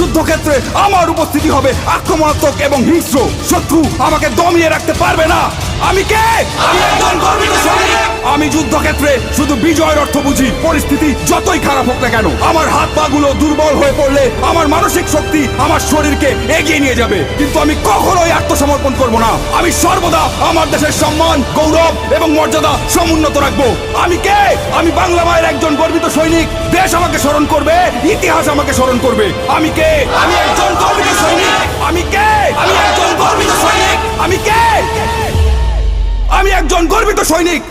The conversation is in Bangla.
যুদ্ধক্ষেত্রে আমার উপস্থিতি হবে আক্রমণাত্মক এবং হিংস্র। শত্রু আমাকে দমিয়ে রাখতে পারবে না। আমি কে? আমি একজন গর্বিত সৈনিক। আমি যুদ্ধক্ষেত্রে শুধু বিজয়ের অর্থ বুঝি। পরিস্থিতি যতই খারাপ হোক না কেন, আমার হাত পা গুলো দুর্বল হয়ে পড়লে আমার মানসিক শক্তি আমার শরীরকে এগিয়ে নিয়ে যাবে, কিন্তু আমি কখনোই আত্মসমর্পণ করব না। আমি সর্বদা আমার দেশের সম্মান, গৌরব এবং মর্যাদা সমুন্নত রাখবো। আমি কে? আমি বাংলা মায়ের একজন গর্বিত সৈনিক। দেশ আমাকে স্মরণ করবে, ইতিহাস আমাকে স্মরণ করবে। আমি কে? আমি একজন গর্বিত সৈনিক। আমি কে? আমি একজন গর্বিত সৈনিক। আমি কে? আমি একজন গর্বিত সৈনিক।